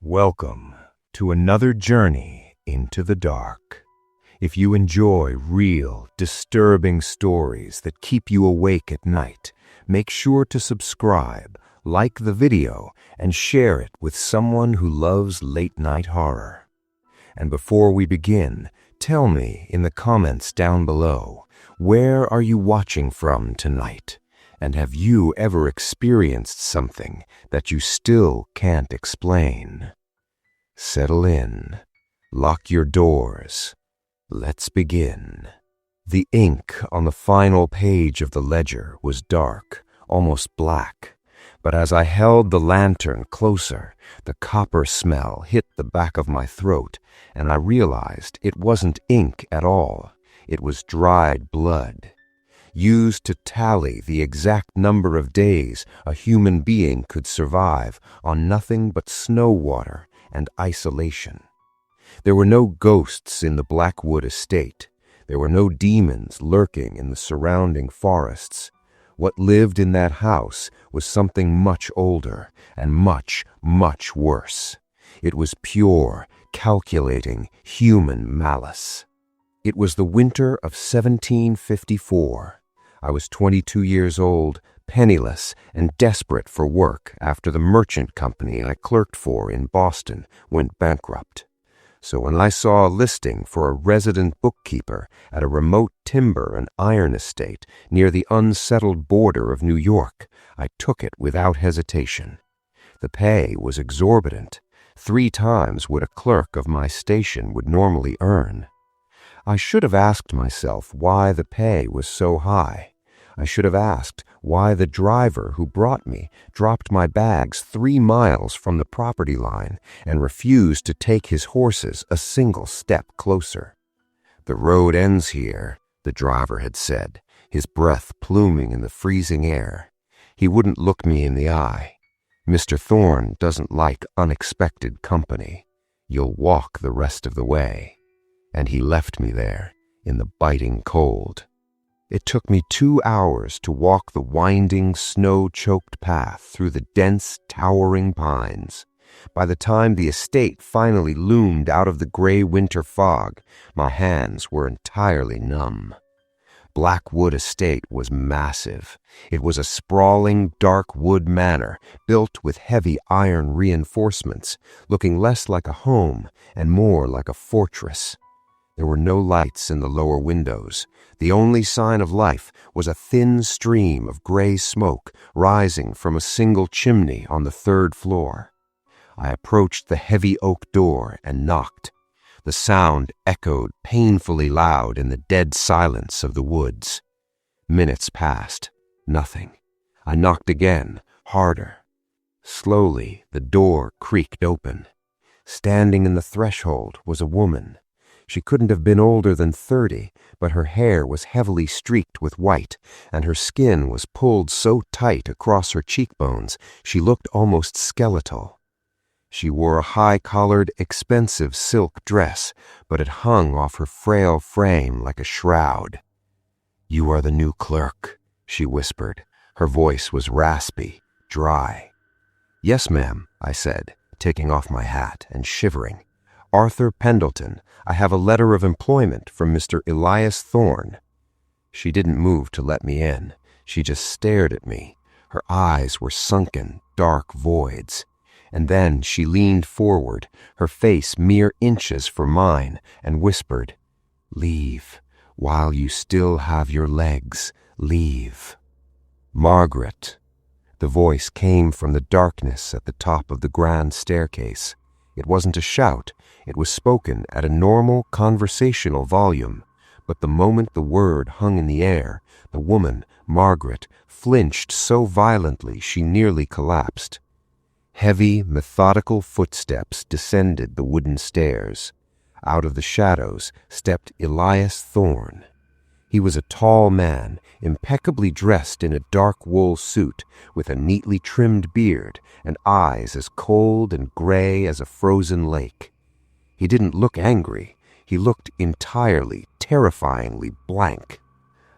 Welcome to another journey into the dark. If you enjoy real, disturbing stories that keep you awake at night, make sure to subscribe, like the video, and share it with someone who loves late-night horror. And before we begin, tell me in the comments down below, where are you watching from tonight? And have you ever experienced something that you still can't explain? Settle in. Lock your doors. Let's begin. The ink on the final page of the ledger was dark, almost black. But as I held the lantern closer, the copper smell hit the back of my throat, and I realized it wasn't ink at all. It was dried blood, used to tally the exact number of days a human being could survive on nothing but snow water and isolation. There were no ghosts in the Blackwood estate. There were no demons lurking in the surrounding forests. What lived in that house was something much older and much, much worse. It was pure, calculating, human malice. It was the winter of 1754. I was 22 years old, penniless, and desperate for work after the merchant company I clerked for in Boston went bankrupt. So when I saw a listing for a resident bookkeeper at a remote timber and iron estate near the unsettled border of New York, I took it without hesitation. The pay was exorbitant, 3 times what a clerk of my station would normally earn. I should have asked myself why the pay was so high. I should have asked why the driver who brought me dropped my bags 3 miles from the property line and refused to take his horses a single step closer. "The road ends here," the driver had said, his breath pluming in the freezing air. He wouldn't look me in the eye. "Mr. Thorne doesn't like unexpected company. You'll walk the rest of the way." And he left me there in the biting cold. It took me 2 hours to walk the winding, snow-choked path through the dense, towering pines. By the time the estate finally loomed out of the gray winter fog, my hands were entirely numb. Blackwood Estate was massive. It was a sprawling, dark wood manor built with heavy iron reinforcements, looking less like a home and more like a fortress. There were no lights in the lower windows. The only sign of life was a thin stream of gray smoke rising from a single chimney on the 3rd floor. I approached the heavy oak door and knocked. The sound echoed painfully loud in the dead silence of the woods. Minutes passed. Nothing. I knocked again, harder. Slowly, the door creaked open. Standing in the threshold was a woman. She couldn't have been older than 30, but her hair was heavily streaked with white, and her skin was pulled so tight across her cheekbones she looked almost skeletal. She wore a high-collared, expensive silk dress, but it hung off her frail frame like a shroud. "You are the new clerk," she whispered. Her voice was raspy, dry. "Yes, ma'am," I said, taking off my hat and shivering. "Arthur Pendleton. I have a letter of employment from Mr. Elias Thorne." She didn't move to let me in. She just stared at me. Her eyes were sunken, dark voids. And then she leaned forward, her face mere inches from mine, and whispered, "Leave. While you still have your legs, leave." "Margaret." The voice came from the darkness at the top of the grand staircase. It wasn't a shout. It was spoken at a normal conversational volume, but the moment the word hung in the air, the woman, Margaret, flinched so violently she nearly collapsed. Heavy, methodical footsteps descended the wooden stairs. Out of the shadows stepped Elias Thorne. He was a tall man, impeccably dressed in a dark wool suit, with a neatly trimmed beard and eyes as cold and gray as a frozen lake. He didn't look angry. He looked entirely, terrifyingly blank.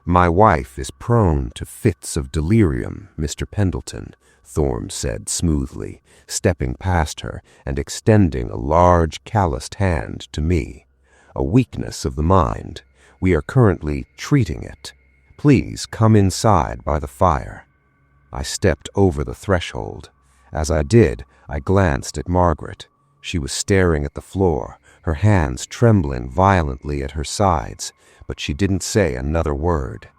"My wife is prone to fits of delirium, Mr. Pendleton," Thorne said smoothly, stepping past her and extending a large calloused hand to me. "A weakness of the mind. We are currently treating it. Please come inside by the fire." I stepped over the threshold. As I did, I glanced at Margaret. She was staring at the floor, her hands trembling violently at her sides, but she didn't say another word.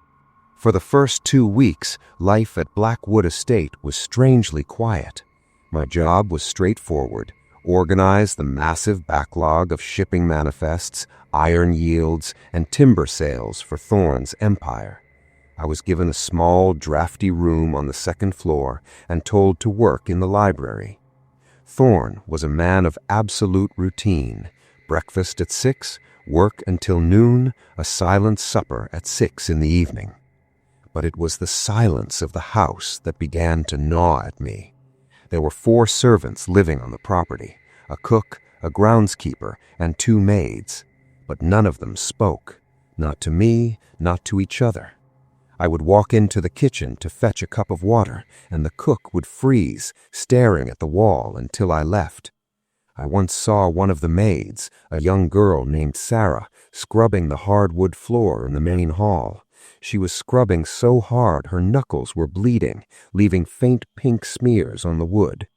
For the first 2 weeks, life at Blackwood Estate was strangely quiet. My job was straightforward: organize the massive backlog of shipping manifests, iron yields, and timber sales for Thorne's empire. I was given a small, drafty room on the 2nd floor and told to work in the library. Thorne was a man of absolute routine: breakfast at 6, work until noon, a silent supper at 6 in the evening. But it was the silence of the house that began to gnaw at me. There were 4 servants living on the property: a cook, a groundskeeper, and 2 maids. But none of them spoke, not to me, not to each other. I would walk into the kitchen to fetch a cup of water, and the cook would freeze, staring at the wall until I left. I once saw one of the maids, a young girl named Sarah, scrubbing the hardwood floor in the main hall. She was scrubbing so hard her knuckles were bleeding, leaving faint pink smears on the wood.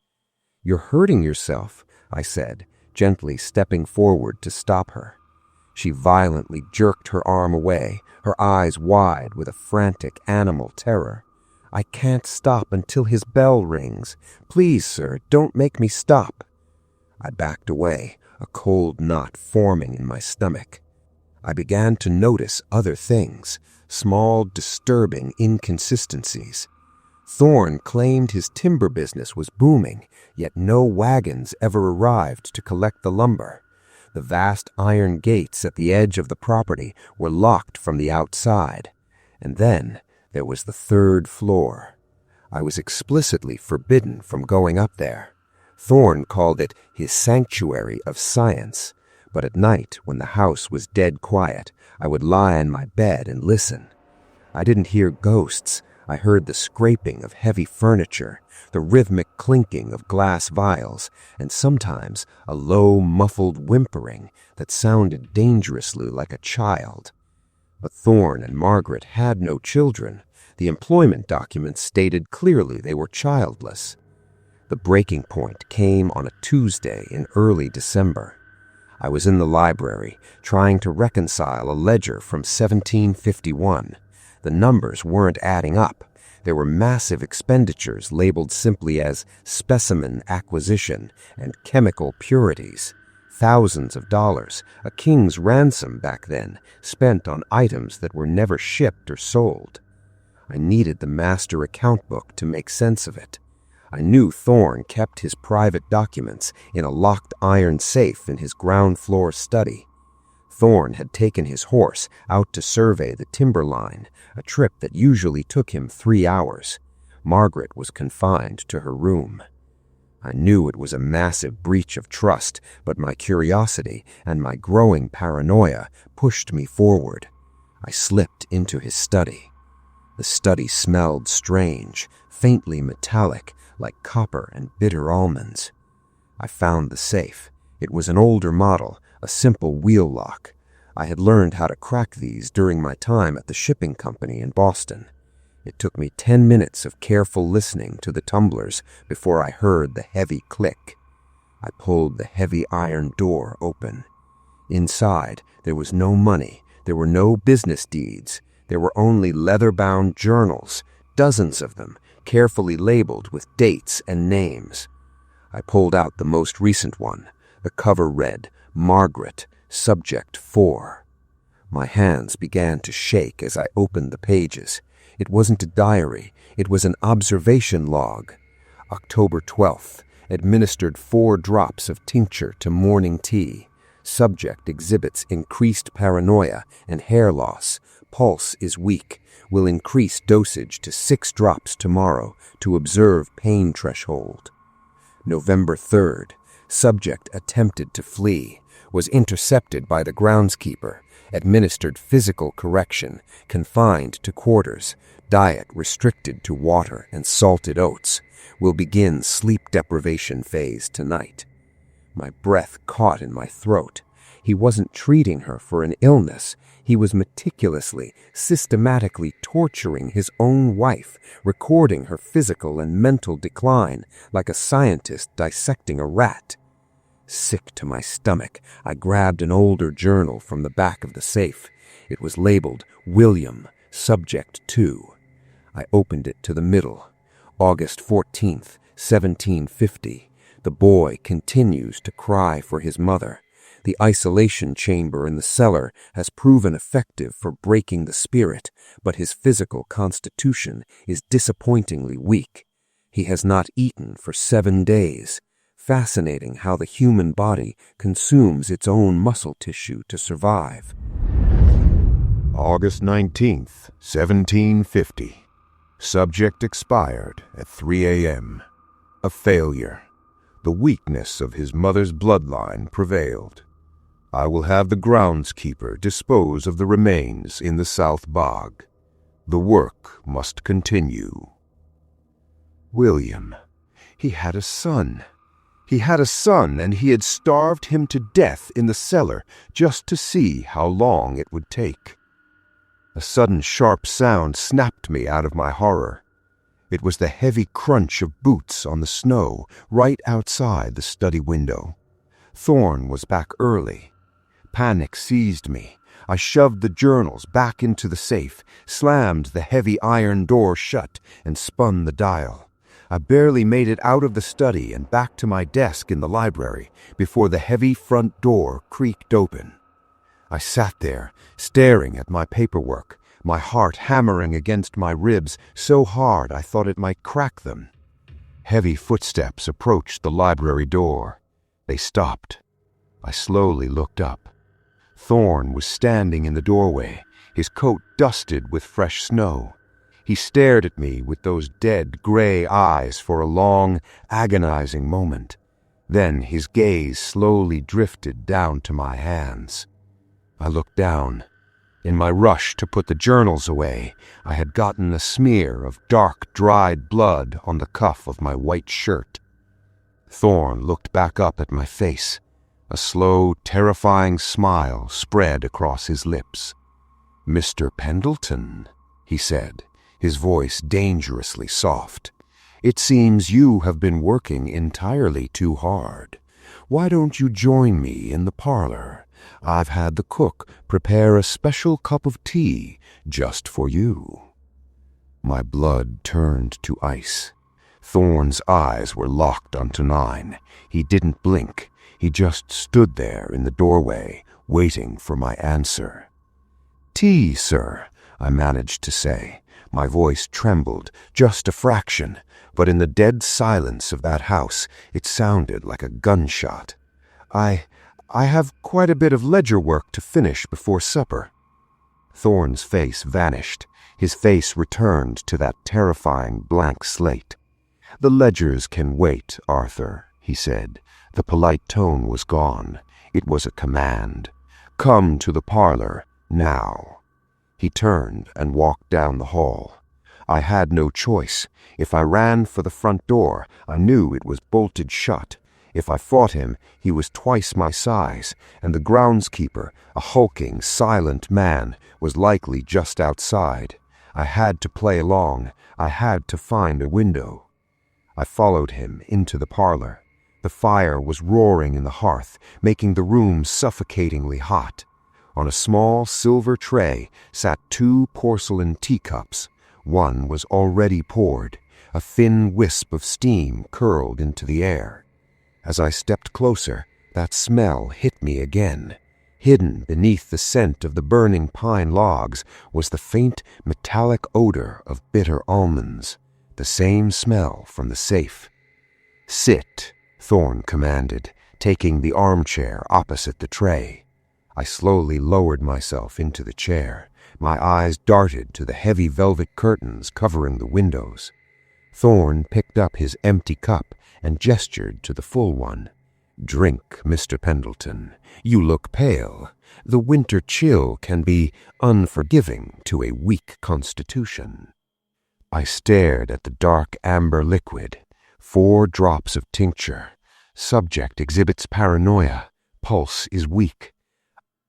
"You're hurting yourself," I said, gently stepping forward to stop her. She violently jerked her arm away, her eyes wide with a frantic animal terror. "I can't stop until his bell rings. Please, sir, don't make me stop." I backed away, a cold knot forming in my stomach. I began to notice other things, small, disturbing inconsistencies. Thorne claimed his timber business was booming, yet no wagons ever arrived to collect the lumber. The vast iron gates at the edge of the property were locked from the outside. And then there was the 3rd floor. I was explicitly forbidden from going up there. Thorne called it his sanctuary of science, but at night, when the house was dead quiet, I would lie in my bed and listen. I didn't hear ghosts. I heard the scraping of heavy furniture, the rhythmic clinking of glass vials, and sometimes a low, muffled whimpering that sounded dangerously like a child. But Thorne and Margaret had no children. The employment documents stated clearly they were childless. The breaking point came on a Tuesday in early December. I was in the library, trying to reconcile a ledger from 1751. The numbers weren't adding up. There were massive expenditures labeled simply as specimen acquisition and chemical purities. Thousands of dollars, a king's ransom back then, spent on items that were never shipped or sold. I needed the master account book to make sense of it. I knew Thorne kept his private documents in a locked iron safe in his ground floor study. Thorne had taken his horse out to survey the timber line, a trip that usually took him 3 hours. Margaret was confined to her room. I knew it was a massive breach of trust, but my curiosity and my growing paranoia pushed me forward. I slipped into his study. The study smelled strange, faintly metallic, like copper and bitter almonds. I found the safe. It was an older model, a simple wheel lock. I had learned how to crack these during my time at the shipping company in Boston. It took me 10 minutes of careful listening to the tumblers before I heard the heavy click. I pulled the heavy iron door open. Inside, there was no money. There were no business deeds. There were only leather-bound journals, dozens of them, carefully labeled with dates and names. I pulled out the most recent one. The cover read, "Margaret, Subject 4. My hands began to shake as I opened the pages. It wasn't a diary. It was an observation log. October 12th. Administered 4 drops of tincture to morning tea. Subject exhibits increased paranoia and hair loss. Pulse is weak. Will increase dosage to 6 drops tomorrow to observe pain threshold. November 3rd. Subject attempted to flee. Was intercepted by the groundskeeper. administered physical correction, confined to quarters, diet restricted to water and salted oats, will begin sleep deprivation phase tonight. My breath caught in my throat. He wasn't treating her for an illness. He was meticulously, systematically torturing his own wife, recording her physical and mental decline like a scientist dissecting a rat. Sick to my stomach, I grabbed an older journal from the back of the safe. It was labeled William, Subject 2. I opened it to the middle. August 14th, 1750. The boy continues to cry for his mother. The isolation chamber in the cellar has proven effective for breaking the spirit, but his physical constitution is disappointingly weak. He has not eaten for 7 days. Fascinating how the human body consumes its own muscle tissue to survive. August 19th, 1750. Subject expired at 3 a.m. A failure. The weakness of his mother's bloodline prevailed. I will have the groundskeeper dispose of the remains in the South Bog. The work must continue. William. He had a son. He had a son, and he had starved him to death in the cellar just to see how long it would take. A sudden sharp sound snapped me out of my horror. It was the heavy crunch of boots on the snow right outside the study window. Thorne was back early. Panic seized me. I shoved the journals back into the safe, slammed the heavy iron door shut, and spun the dial. I barely made it out of the study and back to my desk in the library before the heavy front door creaked open. I sat there, staring at my paperwork, my heart hammering against my ribs so hard I thought it might crack them. Heavy footsteps approached the library door. They stopped. I slowly looked up. Thorne was standing in the doorway, his coat dusted with fresh snow. He stared at me with those dead gray eyes for a long, agonizing moment. Then his gaze slowly drifted down to my hands. I looked down. In my rush to put the journals away, I had gotten a smear of dark, dried blood on the cuff of my white shirt. Thorne looked back up at my face. A slow, terrifying smile spread across his lips. "Mr. Pendleton," he said, his voice dangerously soft. "It seems you have been working entirely too hard. Why don't you join me in the parlor? I've had the cook prepare a special cup of tea just for you." My blood turned to ice. Thorne's eyes were locked onto mine. He didn't blink. He just stood there in the doorway, waiting for my answer. "Tea, sir," I managed to say. My voice trembled, just a fraction, but in the dead silence of that house, it sounded like a gunshot. I have quite a bit of ledger work to finish before supper." Thorne's face vanished. His face returned to that terrifying blank slate. "The ledgers can wait, Arthur," he said. The polite tone was gone. It was a command. "Come to the parlor, now." He turned and walked down the hall. I had no choice. If I ran for the front door, I knew it was bolted shut. If I fought him, he was twice my size, and the groundskeeper, a hulking, silent man, was likely just outside. I had to play along. I had to find a window. I followed him into the parlor. The fire was roaring in the hearth, making the room suffocatingly hot. On a small silver tray sat 2 porcelain teacups. One was already poured. A thin wisp of steam curled into the air. As I stepped closer, that smell hit me again. Hidden beneath the scent of the burning pine logs was the faint metallic odor of bitter almonds, the same smell from the safe. "Sit," Thorne commanded, taking the armchair opposite the tray. I slowly lowered myself into the chair. My eyes darted to the heavy velvet curtains covering the windows. Thorne picked up his empty cup and gestured to the full one. Drink, Mr. Pendleton. You look pale. The winter chill can be unforgiving to a weak constitution." I stared at the dark amber liquid. 4 drops of tincture. Subject exhibits paranoia. Pulse is weak.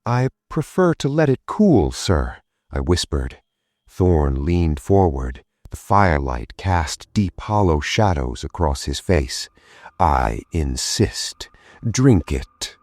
"I prefer to let it cool, sir," I whispered. Thorne leaned forward. The firelight cast deep hollow shadows across his face. "I insist. Drink it."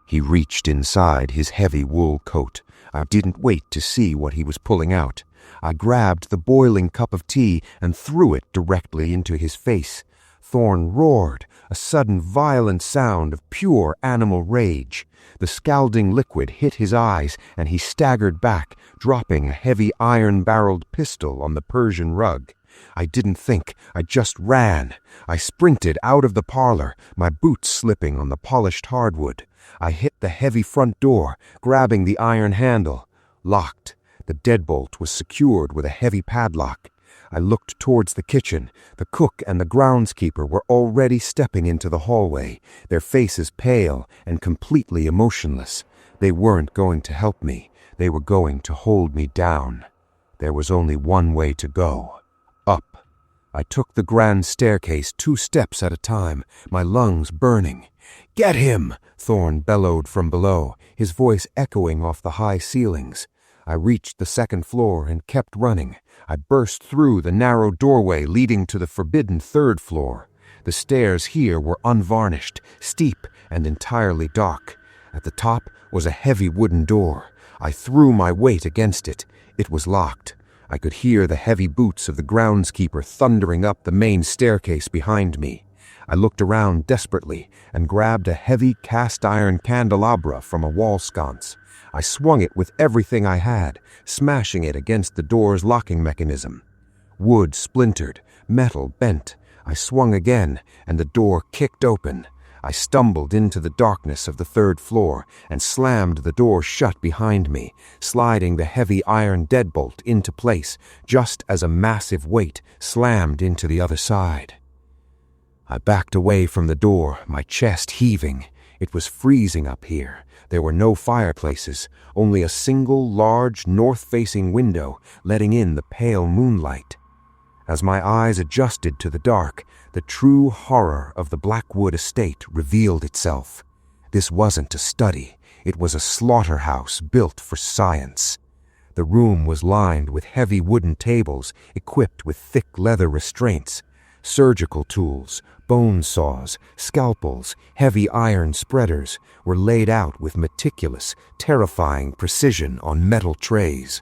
He reached inside his heavy wool coat. I didn't wait to see what he was pulling out. I grabbed the boiling cup of tea and threw it directly into his face. Thorne roared, a sudden violent sound of pure animal rage. The scalding liquid hit his eyes, and he staggered back, dropping a heavy iron-barreled pistol on the Persian rug. I didn't think, I just ran. I sprinted out of the parlor, my boots slipping on the polished hardwood. I hit the heavy front door, grabbing the iron handle. Locked. The deadbolt was secured with a heavy padlock. I looked towards the kitchen. The cook and the groundskeeper were already stepping into the hallway, their faces pale and completely emotionless. They weren't going to help me. They were going to hold me down. There was only one way to go. Up. I took the grand staircase 2 steps at a time, my lungs burning. "Get him!" Thorne bellowed from below, his voice echoing off the high ceilings. I reached the 2nd floor and kept running. I burst through the narrow doorway leading to the forbidden 3rd floor. The stairs here were unvarnished, steep, and entirely dark. At the top was a heavy wooden door. I threw my weight against it. It was locked. I could hear the heavy boots of the groundskeeper thundering up the main staircase behind me. I looked around desperately and grabbed a heavy cast-iron candelabra from a wall sconce. I swung it with everything I had, smashing it against the door's locking mechanism. Wood splintered, metal bent. I swung again, and the door kicked open. I stumbled into the darkness of the 3rd floor and slammed the door shut behind me, sliding the heavy iron deadbolt into place just as a massive weight slammed into the other side. I backed away from the door, my chest heaving. It was freezing up here. There were no fireplaces, only a single large north-facing window letting in the pale moonlight. As my eyes adjusted to the dark, the true horror of the Blackwood estate revealed itself. This wasn't a study. It was a slaughterhouse built for science. The room was lined with heavy wooden tables equipped with thick leather restraints. Surgical tools, bone saws, scalpels, heavy iron spreaders were laid out with meticulous, terrifying precision on metal trays.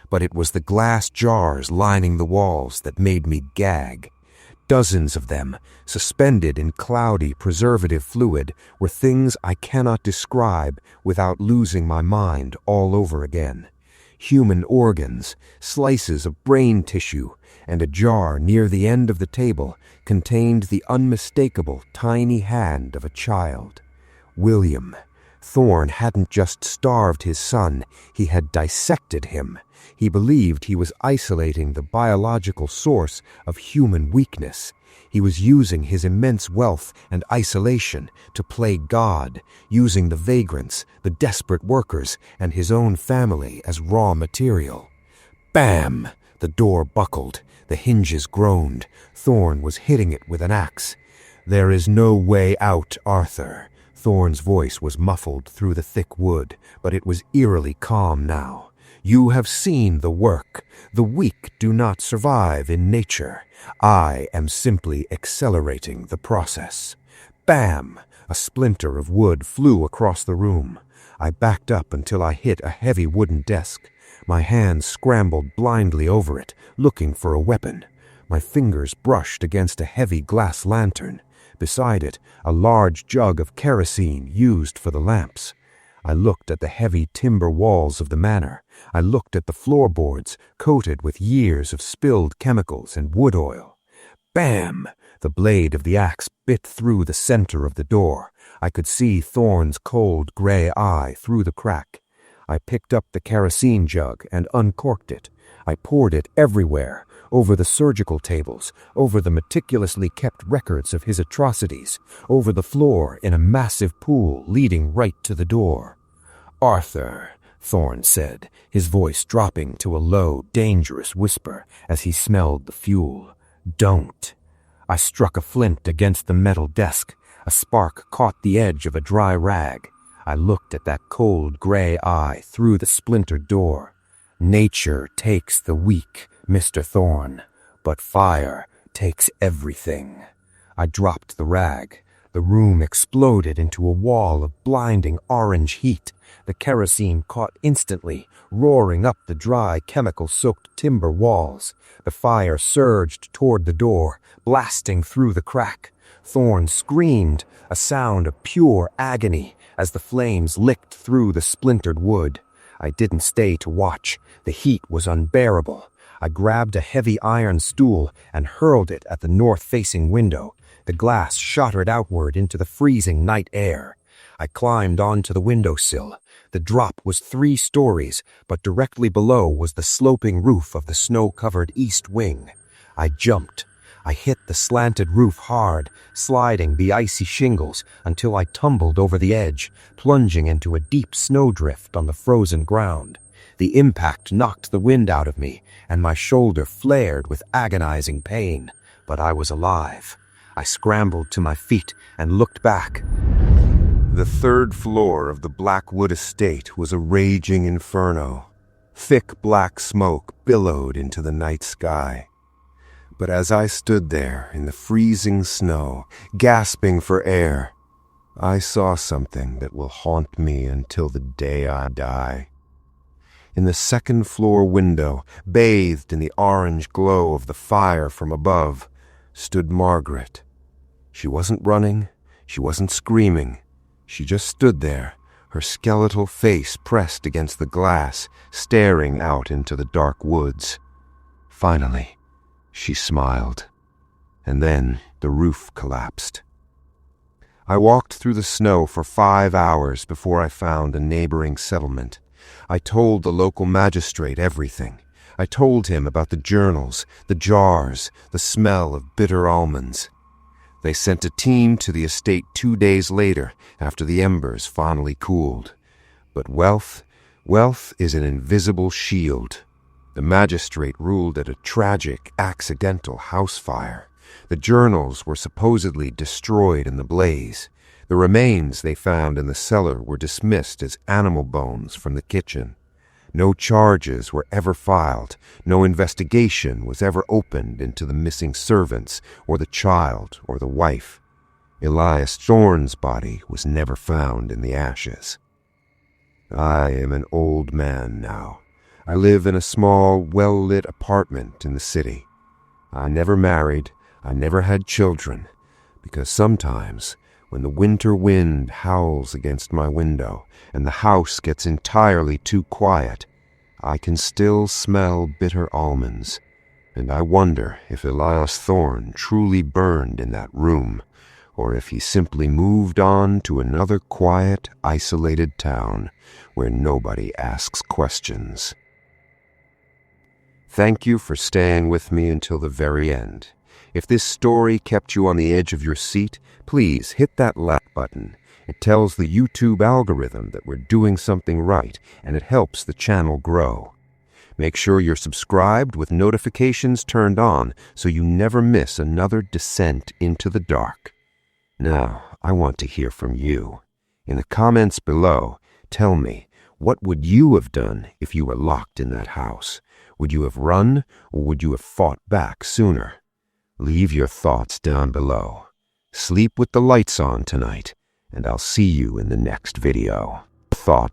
But it was the glass jars lining the walls that made me gag. Dozens of them, suspended in cloudy preservative fluid, were things I cannot describe without losing my mind all over again. Human organs, slices of brain tissue, and a jar near the end of the table contained the unmistakable tiny hand of a child. William. Thorne hadn't just starved his son, he had dissected him. He believed he was isolating the biological source of human weakness. He was using his immense wealth and isolation to play God, using the vagrants, the desperate workers, and his own family as raw material. Bam! The door buckled. The hinges groaned. Thorne was hitting it with an axe. "There is no way out, Arthur." Thorne's voice was muffled through the thick wood, but it was eerily calm now. "You have seen the work. The weak do not survive in nature. I am simply accelerating the process." Bam! A splinter of wood flew across the room. I backed up until I hit a heavy wooden desk. My hands scrambled blindly over it, looking for a weapon. My fingers brushed against a heavy glass lantern. Beside it, a large jug of kerosene used for the lamps. I looked at the heavy timber walls of the manor. I looked at the floorboards, coated with years of spilled chemicals and wood oil. Bam! The blade of the axe bit through the center of the door. I could see Thorne's cold gray eye through the crack. I picked up the kerosene jug and uncorked it. I poured it everywhere, over the surgical tables, over the meticulously kept records of his atrocities, over the floor in a massive pool leading right to the door. "Arthur," Thorne said, his voice dropping to a low, dangerous whisper as he smelled the fuel. "Don't." I struck a flint against the metal desk. A spark caught the edge of a dry rag. I looked at that cold gray eye through the splintered door. "Nature takes the weak, Mr. Thorne, but fire takes everything." I dropped the rag. The room exploded into a wall of blinding orange heat. The kerosene caught instantly, roaring up the dry, chemical-soaked timber walls. The fire surged toward the door, blasting through the crack. Thorne screamed, a sound of pure agony, as the flames licked through the splintered wood. I didn't stay to watch. The heat was unbearable. I grabbed a heavy iron stool and hurled it at the north-facing window. The glass shotted outward into the freezing night air. I climbed onto the windowsill. The drop was 3 stories, but directly below was the sloping roof of the snow-covered east wing. I jumped. I hit the slanted roof hard, sliding the icy shingles until I tumbled over the edge, plunging into a deep snowdrift on the frozen ground. The impact knocked the wind out of me, and my shoulder flared with agonizing pain. But I was alive. I scrambled to my feet and looked back. The 3rd floor of the Blackwood estate was a raging inferno. Thick black smoke billowed into the night sky. But as I stood there in the freezing snow, gasping for air, I saw something that will haunt me until the day I die. In the 2nd floor window, bathed in the orange glow of the fire from above, stood Margaret. She wasn't running, she wasn't screaming. She just stood there, her skeletal face pressed against the glass, staring out into the dark woods. Finally, she smiled, and then the roof collapsed. I walked through the snow for 5 hours before I found a neighboring settlement. I told the local magistrate everything. I told him about the journals, the jars, the smell of bitter almonds. They sent a team to the estate 2 days later, after the embers finally cooled. But wealth is an invisible shield. The magistrate ruled it a tragic, accidental house fire. The journals were supposedly destroyed in the blaze. The remains they found in the cellar were dismissed as animal bones from the kitchen. No charges were ever filed. No investigation was ever opened into the missing servants or the child or the wife. Elias Thorne's body was never found in the ashes. I am an old man now. I live in a small, well-lit apartment in the city. I never married. I never had children, because sometimes when the winter wind howls against my window and the house gets entirely too quiet, I can still smell bitter almonds, and I wonder if Elias Thorne truly burned in that room, or if he simply moved on to another quiet, isolated town where nobody asks questions. Thank you for staying with me until the very end. If this story kept you on the edge of your seat, please hit that like button. It tells the YouTube algorithm that we're doing something right, and it helps the channel grow. Make sure you're subscribed with notifications turned on so you never miss another descent into the dark. Now, I want to hear from you. In the comments below, tell me, what would you have done if you were locked in that house? Would you have run, or would you have fought back sooner? Leave your thoughts down below. Sleep with the lights on tonight, and I'll see you in the next video. Thought